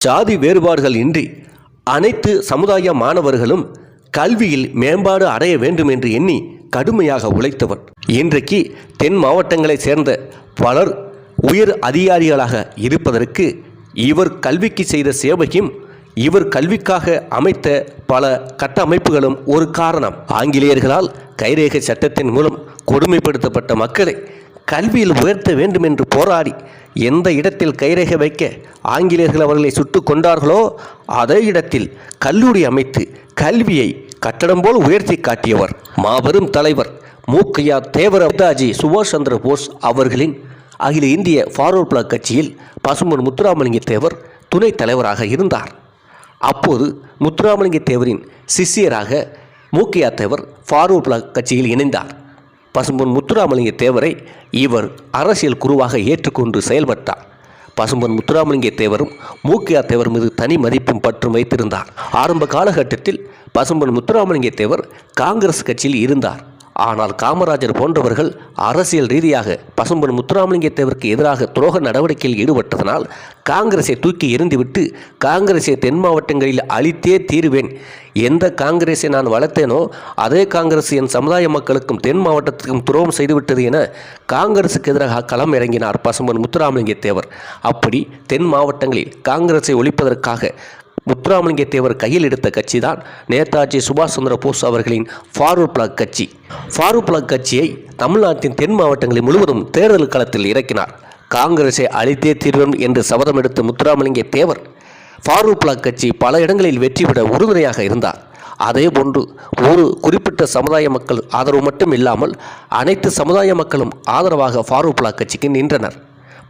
சாதி வேறுபாடுகள் இன்றி அனைத்து சமுதாய மாணவர்களும் கல்வியில் மேம்பாடு அடைய வேண்டும் என்று எண்ணி கடுமையாக உழைத்தவர். இன்றைக்கு தென் மாவட்டங்களைச் சேர்ந்த பலர் உயர் அதிகாரிகளாக இருப்பதற்கு இவர் கல்விக்கு செய்த சேவையும் இவர் கல்விக்காக அமைத்த பல கட்டமைப்புகளும் ஒரு காரணம். ஆங்கிலேயர்களால் கைரேகை சட்டத்தின் மூலம் கொடுமைப்படுத்தப்பட்ட மக்களை கல்வியில் உயர்த்த வேண்டும் என்று போராடி எந்த இடத்தில் கைரேகை வைக்க ஆங்கிலேயர்கள் அவர்களை சுட்டு கொண்டார்களோ அதே இடத்தில் கல்லூரி அமைத்து கல்வியை கட்டடம் போல் உயர்த்தி காட்டியவர் மாபெரும் தலைவர் மூக்கையா தேவர். நேதாஜி சுபாஷ் சந்திர போஸ் அவர்களின் அகில இந்திய ஃபார்வர்ட் பிளாக் கட்சியில் பசும்பொன் முத்துராமலிங்க தேவர் துணைத் தலைவராக இருந்தார். அப்போது முத்துராமலிங்க தேவரின் சிஷ்யராக மூக்கையா தேவர் ஃபார்வர்ட் பிளாக் கட்சியில் இணைந்தார். பசும்பொன் முத்துராமலிங்க தேவரை இவர் அரசியல் குருவாக ஏற்றுக்கொண்டு செயல்பட்டார். பசும்பொன் முத்துராமலிங்க தேவரும் மூக்கையா தேவர் மீது தனி மதிப்பும் பற்றும் வைத்திருந்தார். ஆரம்ப காலகட்டத்தில் பசும்பொன் முத்துராமலிங்க தேவர் காங்கிரஸ் கட்சியில் இருந்தார். ஆனால் காமராஜர் போன்றவர்கள் அரசியல் ரீதியாக பசும்பொன் முத்துராமலிங்க தேவருக்கு எதிராக துரோக நடவடிக்கையில் ஈடுபட்டதனால் காங்கிரஸை தூக்கி எறிந்துவிட்டு காங்கிரஸை தென் மாவட்டங்களில் அழித்தே தீருவேன், எந்த காங்கிரஸை நான் வளர்த்தேனோ அதே காங்கிரஸ் என் சமுதாய மக்களுக்கும் தென் மாவட்டத்துக்கும் துரோகம் செய்துவிட்டது என காங்கிரஸுக்கு எதிராக களம் இறங்கினார் பசும்பொன் முத்துராமலிங்க தேவர். அப்படி தென் மாவட்டங்களில் காங்கிரஸை ஒழிப்பதற்காக முத்துராமலிங்க தேவர் கையில் எடுத்த கட்சி தான் நேதாஜி சுபாஷ் சந்திர போஸ் அவர்களின் ஃபார்வர்ட் பிளாக் கட்சி. ஃபார்வர்ட் பிளாக் கட்சியை தமிழ்நாட்டின் தென் மாவட்டங்களில் முழுவதும் தேர்தல் களத்தில் இறக்கினார். காங்கிரஸை அழித்தே தீர்வோம் என்று சபதம் எடுத்த முத்துராமலிங்க தேவர் ஃபார்வர்ட் பிளாக் கட்சி பல இடங்களில் வெற்றி பெற உறுதுணையாக இருந்தார். அதேபோன்று ஒரு குறிப்பிட்ட சமுதாய மக்கள் ஆதரவு மட்டும் இல்லாமல் அனைத்து சமுதாய மக்களும் ஆதரவாக ஃபார்வர்ட் பிளாக் கட்சிக்கு நின்றனர்.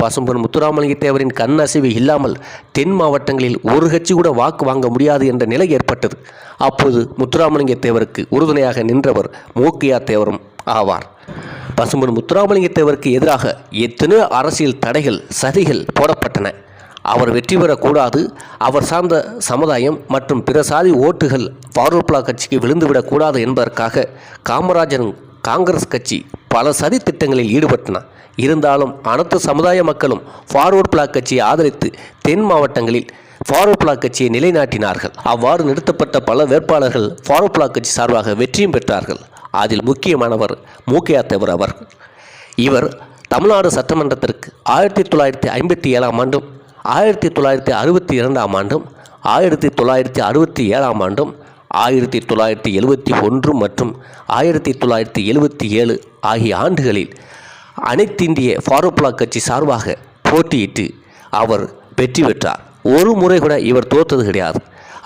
பசும்பொன் முத்துராமலிங்க தேவரின் கண் அசைவு இல்லாமல் தென் மாவட்டங்களில் ஒரு கட்சி கூட வாக்கு வாங்க முடியாது என்ற நிலை ஏற்பட்டது. அப்போது முத்துராமலிங்க தேவருக்கு உறுதுணையாக நின்றவர் மூக்கையா தேவரும் ஆவார். பசும்பொன் முத்துராமலிங்க தேவருக்கு எதிராக எத்தனையோ அரசியல் தடைகள் சதிகள் போடப்பட்டன. அவர் வெற்றி பெறக்கூடாது, அவர் சார்ந்த சமுதாயம் மற்றும் பிற சாதி ஓட்டுகள் ஃபார்வர்ட் பிளாக் கட்சிக்கு விழுந்துவிடக்கூடாது என்பதற்காக காமராஜரும் காங்கிரஸ் கட்சி பல சதி திட்டங்களில் ஈடுபட்டன. இருந்தாலும் அனைத்து சமுதாய மக்களும் ஃபார்வர்ட் பிளாக் கட்சியை ஆதரித்து தென் மாவட்டங்களில் ஃபார்வர்ட் பிளாக் கட்சியை நிலைநாட்டினார்கள். அவ்வாறு நிறுத்தப்பட்ட பல வேட்பாளர்கள் ஃபார்வர்ட் பிளாக் கட்சி சார்பாக வெற்றியும் பெற்றார்கள். அதில் முக்கியமானவர் மூக்கையா தேவர் அவர்கள். இவர் தமிழ்நாடு சட்டமன்றத்திற்கு 1957ஆம் ஆண்டும் 1962ஆம் ஆண்டும் 1967ஆம் ஆண்டும் 1971 மற்றும் 1977 ஆகிய ஆண்டுகளில் அனைத்திந்திய ஃபார்வர்ட் பிளாக் கட்சி சார்பாக போட்டியிட்டு அவர் வெற்றி பெற்றார். ஒரு முறை கூட இவர் தோற்றது கிடையாது.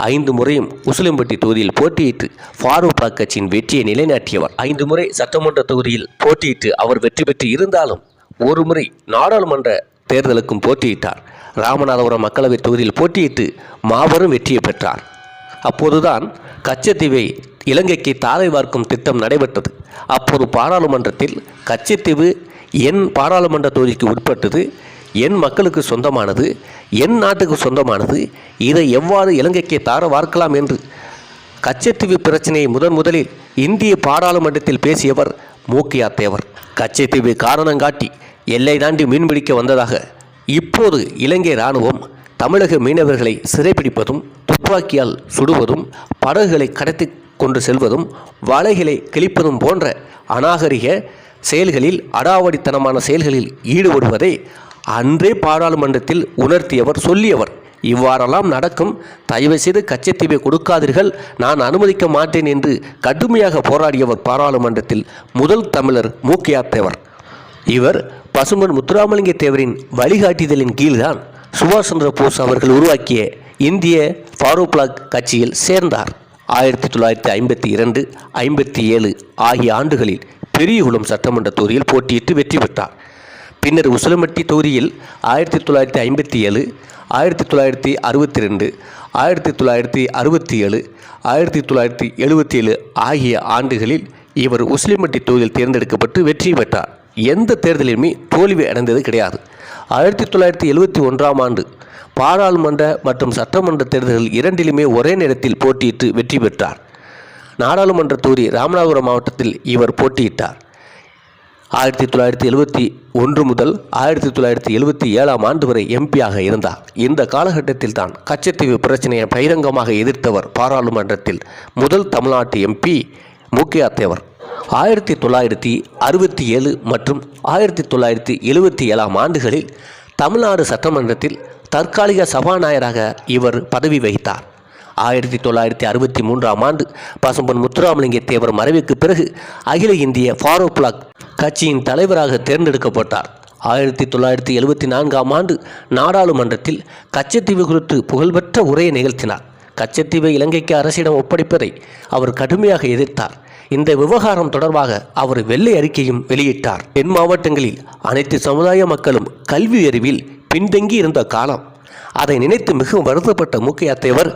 5 முறையும் உசிலம்பட்டி தொகுதியில் போட்டியிட்டு ஃபார்வர்ட் பிளாக் கட்சியின் வெற்றியை நிலைநாட்டியவர். 5 முறை சட்டமன்ற தொகுதியில் போட்டியிட்டு அவர் வெற்றி பெற்று இருந்தாலும் ஒரு முறை நாடாளுமன்ற தேர்தலுக்கும் போட்டியிட்டார். ராமநாதபுரம் மக்களவை தொகுதியில் போட்டியிட்டு மாபெரும் வெற்றியை பெற்றார். அப்போதுதான் கச்சத்தீவை இலங்கைக்கு தாரை வார்க்கும் திட்டம் நடைபெற்றது. அப்போது பாராளுமன்றத்தில் கச்சத்தீவு என் பாராளுமன்ற தொகுதிக்கு உட்பட்டது, என் மக்களுக்கு சொந்தமானது, என் நாட்டுக்கு சொந்தமானது, இதை எவ்வாறு இலங்கைக்கு தார வார்க்கலாம் என்று கச்சத்தீவு பிரச்சனையை முதலில் இந்திய பாராளுமன்றத்தில் பேசியவர் மூக்கையா தேவர். கச்சத்தீவு காரணங்காட்டி எல்லை தாண்டி மீன்பிடிக்க வந்ததாக இப்போது இலங்கை இராணுவம் தமிழக மீனவர்களை சிறைப்பிடிப்பதும் துப்பாக்கியால் சுடுவதும் படகுகளை கடத்தி கொண்டு செல்வதும் வலைகளை கிழிப்பதும் போன்ற அநாகரிக செயல்களில் அடாவடித்தனமான செயல்களில் ஈடுபடுவதை அன்றே பாராளுமன்றத்தில் உணர்த்தியவர், சொல்லியவர். இவ்வாறெல்லாம் நடக்கும், தயவு செய்து கச்சத்தீவை கொடுக்காதீர்கள், நான் அனுமதிக்க மாட்டேன் என்று கடுமையாக போராடியவர் பாராளுமன்றத்தில் முதல் தமிழர் மூக்கையா தேவர். இவர் பசும்பொன் முத்துராமலிங்க தேவரின் வழிகாட்டுதலின் கீழ்தான் சுபாஷ் சந்திர போஸ் அவர்கள் உருவாக்கிய இந்திய ஃபார்வர்ட் பிளாக் கட்சியில் சேர்ந்தார். 1952, 57 ஆகிய ஆண்டுகளில் பெரியகுளம் சட்டமன்ற தொகுதியில் போட்டியிட்டு வெற்றி பெற்றார். பின்னர் உசிலம்பட்டி தொகுதியில் 1957, 1962, 1967, 1977 ஆகிய ஆண்டுகளில் இவர் உசிலம்பட்டி தொகுதியில் தேர்ந்தெடுக்கப்பட்டு வெற்றி பெற்றார். எந்த தேர்தலிலுமே தோல்வி அடைந்தது கிடையாது. 1971ஆம் ஆண்டு பாராளுமன்ற மற்றும் சட்டமன்ற தேர்தல்கள் இரண்டிலுமே ஒரே நேரத்தில் போட்டியிட்டு வெற்றி பெற்றார். நாடாளுமன்ற தொகுதி ராமநாதபுரம் மாவட்டத்தில் இவர் போட்டியிட்டார். 1971 முதல் 1977 ஆண்டு வரை எம்பியாக இருந்தார். இந்த காலகட்டத்தில் தான் கச்சத்தீவு பிரச்சனையை பகிரங்கமாக எதிர்த்தவர். பாராளுமன்றத்தில் முதல் தமிழ்நாட்டு எம்பி மூக்கையா தேவர். 1967 மற்றும் 1977 ஆண்டுகளில் தமிழ்நாடு சட்டமன்றத்தில் தற்காலிக சபாநாயகராக இவர் பதவி வகித்தார். 1963 ஆண்டு பசும்பொன் முத்துராமலிங்க தேவர் மறைவுக்கு பிறகு அகில இந்திய ஃபார்வர்ட் பிளாக் கட்சியின் தலைவராக தேர்ந்தெடுக்கப்பட்டார். 1974 ஆண்டு நாடாளுமன்றத்தில் கச்சத்தீவு குறித்து புகழ்பெற்ற உரையை நிகழ்த்தினார். கச்சத்தீவை இலங்கைக்கு அரசிடம் ஒப்படைப்பதை அவர் கடுமையாக எதிர்த்தார். இந்த விவகாரம் தொடர்பாக அவர் வெள்ளை அறிக்கையும் வெளியிட்டார். தென் மாவட்டங்களில் அனைத்து சமுதாய மக்களும் கல்வி அறிவில் பின்தங்கி இருந்த காலம். அதை நினைத்து மிகவும் வருத்தப்பட்ட மூக்கையா தேவர்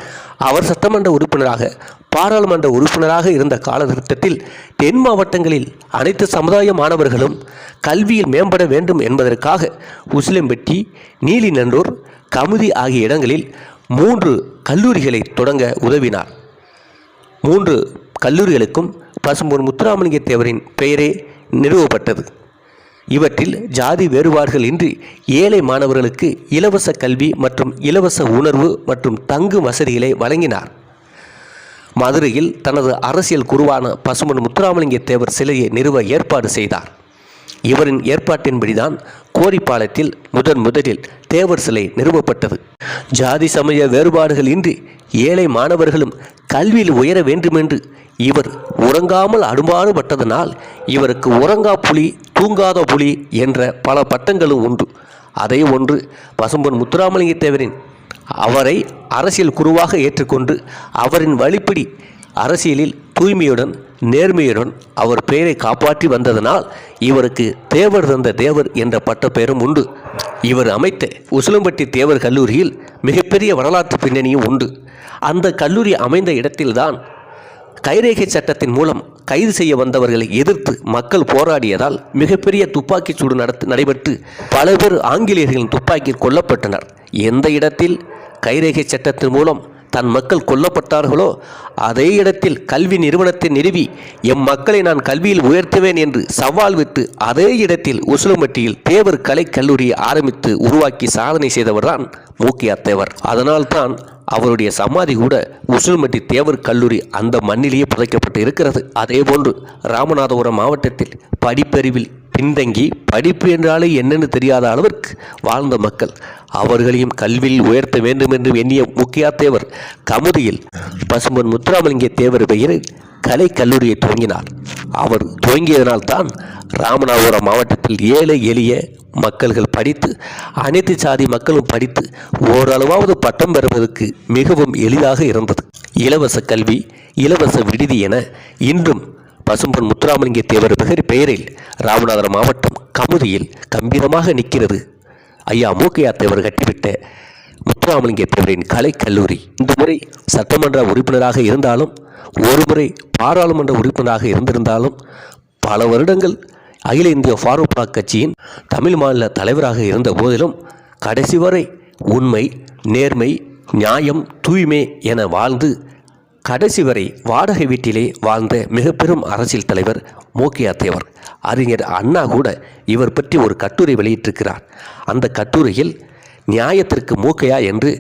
அவர் சட்டமன்ற உறுப்பினராக பாராளுமன்ற உறுப்பினராக இருந்த காலகட்டத்தில் தென் மாவட்டங்களில் அனைத்து சமுதாய மாணவர்களும் கல்வியில் மேம்பட வேண்டும் என்பதற்காக உசிலம்பட்டி, நீலிநல்லூர், கமுதி ஆகிய இடங்களில் 3 கல்லூரிகளை தொடங்க உதவினார். 3 கல்லூரிகளுக்கும் பசும்பொன் முத்துராமலிங்க தேவரின் பெயரே நிறுவப்பட்டது. இவற்றில் ஜாதி வேறுபாடுகள் இன்றி ஏழை மாணவர்களுக்கு இலவச கல்வி மற்றும் இலவச உணர்வு மற்றும் தங்கும் வசதிகளை வழங்கினார். மதுரையில் தனது அரசியல் குருவான பசும்பொன் முத்துராமலிங்க தேவர் சிலையை நிறுவ ஏற்பாடு செய்தார். இவரின் ஏற்பாட்டின்படிதான் கோரிப்பாலத்தில் முதலில் தேவர் சிலை நிறுவப்பட்டது. ஜாதி சமய வேறுபாடுகள் இன்றி ஏழை மாணவர்களும் கல்வியில் உயர வேண்டுமென்று இவர் உறங்காமல் அடுபாடுபட்டதனால் இவருக்கு உறங்கா புலி, தூங்காத புலி என்ற பல பட்டங்களும் உண்டு. அதே ஒன்று பசும்பொன் முத்துராமலிங்க தேவரின் அவரை அரசியல் குருவாக ஏற்றுக்கொண்டு அவரின் வழிப்படி அரசியலில் தூய்மையுடன் நேர்மையுடன் அவர் பெயரை காப்பாற்றி வந்ததனால் இவருக்கு தேவர் தந்த தேவர் என்ற பட்ட பெயரும் உண்டு. இவர் அமைத்த உசிலம்பட்டி தேவர் கல்லூரியில் மிகப்பெரிய வரலாற்று பின்னணியும் உண்டு. அந்த கல்லூரி அமைந்த இடத்தில்தான் கைரேகை சட்டத்தின் மூலம் கைது செய்ய வந்தவர்களை எதிர்த்து மக்கள் போராடியதால் மிகப்பெரிய துப்பாக்கிச் சூடு நடைபெற்று பல பேர் ஆங்கிலேயர்களின் துப்பாக்கியில் கொல்லப்பட்டனர். எந்த இடத்தில் கைரேகை சட்டத்தின் மூலம் தன் மக்கள் கொல்லப்பட்டார்களோ அதே இடத்தில் கல்வி நிறுவனத்தை நிறுவி எம் மக்களை நான் கல்வியில் உயர்த்துவேன் என்று சவால் விட்டு அதே இடத்தில் உசிலம்பட்டியில் தேவர் கலை கல்லூரியை ஆரம்பித்து உருவாக்கி சாதனை செய்தவர்தான் மூக்கையா தேவர். அதனால்தான் அவருடைய சமாதி கூட உசிலம்பட்டி தேவர் கல்லூரி அந்த மண்ணிலேயே புதைக்கப்பட்டு இருக்கிறது. அதேபோன்று ராமநாதபுரம் மாவட்டத்தில் படிப்பறிவில் பின்தங்கி படிப்பு என்றாலே என்னென்னு தெரியாத அளவிற்கு வாழ்ந்த மக்கள் அவர்களையும் கல்வியில் உயர்த்த வேண்டும் என்று எண்ணிய மூக்கையா தேவர் கமுதியில் பசும்பொன் முத்துராமலிங்க தேவர் பெயரில் கலை கல்லூரியை துவங்கினார். அவர் துவங்கியதனால்தான் ராமநாதபுரம் மாவட்டத்தில் ஏழை எளிய மக்கள்கள் படித்து அனைத்து சாதி மக்களும் படித்து ஓரளவாவது பட்டம் பெறுவதற்கு மிகவும் எளிதாக இருந்தது. இலவச கல்வி, இலவச விடுதி என இன்றும் பசும்பொன் முத்துராமலிங்க தேவர் பெயரில் ராமநாதபுரம் மாவட்டம் கமுதியில் கம்பீரமாக நிற்கிறது ஐயா மூக்கையா தேவர் கட்டிவிட்ட முத்துராமலிங்க தேவரின் கலை கல்லூரி. இந்த முறை சட்டமன்ற உறுப்பினராக இருந்தாலும் ஒரு முறை பாராளுமன்ற உறுப்பினராக இருந்திருந்தாலும் பல வருடங்கள் அகில இந்திய ஃபார்வர்ட் பிளாக் கட்சியின் தமிழ் மாநில தலைவராக இருந்த போதிலும் கடைசி வரை உண்மை, நேர்மை, நியாயம், தூய்மை என வாழ்ந்து கடைசி வரை வாடகை வீட்டிலே வாழ்ந்த மிக பெரும் அரசியல் தலைவர் மூக்கையா தேவர். அறிஞர் அண்ணா கூட இவர் பற்றி ஒரு கட்டுரை வெளியிட்டிருக்கிறார். அந்த கட்டுரையில் நியாயத்திற்கு மூக்கையா என்று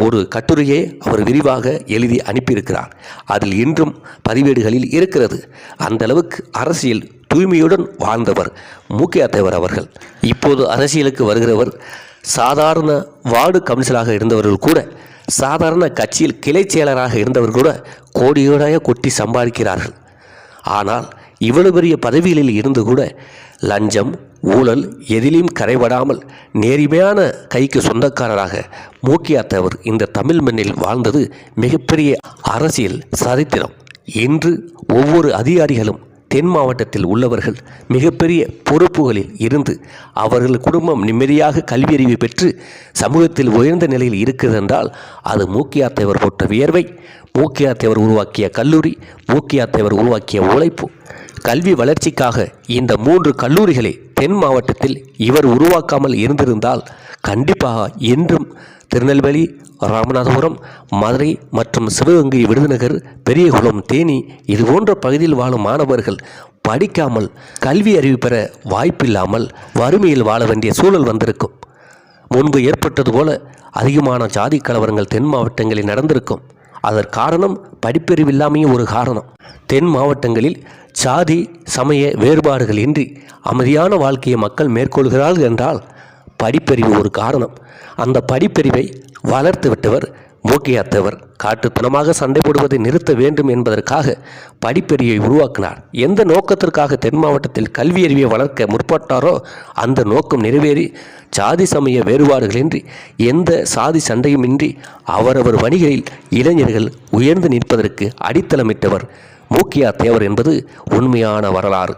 ஒரு கட்டுரையை அவர் விரிவாக எழுதி அனுப்பியிருக்கிறார். அதில் இன்றும் பதிவேடுகளில் இருக்கிறது. அந்த அளவுக்கு அரசியல் தூய்மையுடன் வாழ்ந்தவர் மூக்கையா தேவர் அவர்கள். இப்போது அரசியலுக்கு வருகிறவர் சாதாரண வார்டு கவுன்சிலராக இருந்தவர்கள் கூட, சாதாரண கட்சியில் கிளை செயலராக இருந்தவர் கூட கோடியோடாக கொட்டி சம்பாதிக்கிறார்கள். ஆனால் இவ்வளவு பெரிய பதவிகளில் இருந்து கூட லஞ்சம், ஊழல் எதிலும் கரைபடாமல் நேர்மையான கைக்கு சொந்தக்காரராக மூக்கையா தேவர் இந்த தமிழ் மண்ணில் வாழ்ந்தது மிகப்பெரிய அரசியல் சரித்திரம். இன்று ஒவ்வொரு அதிகாரிகளும் தென் மாவட்டத்தில் உள்ளவர்கள் மிகப்பெரிய பொறுப்புகளில் இருந்து அவர்கள் குடும்பம் நிம்மதியாக கல்வியறிவு பெற்று சமூகத்தில் உயர்ந்த நிலையில் இருக்கிறது என்றால் அது மூக்கையா தேவர் போட்ட வியர்வை, மூக்கையா தேவர் உருவாக்கிய கல்லூரி, மூக்கையா தேவர் உருவாக்கிய உழைப்பு. கல்வி வளர்ச்சிக்காக இந்த 3 கல்லூரிகளை தென் மாவட்டத்தில் இவர் உருவாக்காமல் இருந்திருந்தால் கண்டிப்பாக இன்றும் திருநெல்வேலி, ராமநாதபுரம், மதுரை மற்றும் சிவகங்கை, விருதுநகர், பெரியகுளம், தேனி இது போன்ற பகுதியில் வாழும் மாணவர்கள் படிக்காமல் கல்வி அறிவு பெற வாய்ப்பில்லாமல் வறுமையில் வாழ வேண்டிய சூழல் வந்திருக்கும். முன்பு ஏற்பட்டது போல அதிகமான ஜாதி கலவரங்கள் தென் மாவட்டங்களில் நடந்திருக்கும். அதற்கு காரணம் படிப்பறிவில்லாமையும் ஒரு காரணம். தென் மாவட்டங்களில் சாதி சமய வேறுபாடுகள் இன்றி அமைதியான வாழ்க்கையை மக்கள் மேற்கொள்கிறார்கள் என்றால் படிப்பறிவு ஒரு காரணம். அந்த படிப்பறிவை வளர்த்து விட்டவர் மூக்கையாத்தவர். காட்டுத்தனமாக சண்டை போடுவதை நிறுத்த வேண்டும் என்பதற்காக படிப்பறிவை உருவாக்கினார். எந்த நோக்கத்திற்காக தென் மாவட்டத்தில் கல்வி அறிவை வளர்க்க முற்பட்டாரோ அந்த நோக்கம் நிறைவேறி சாதி சமய வேறுபாடுகளின்றி எந்த சாதி சண்டையுமின்றி அவரவர் வழிகளில் இளைஞர்கள் உயர்ந்து நிற்பதற்கு அடித்தளமிட்டவர் மூக்கையா தேவர் என்பது உண்மையான வரலாறு.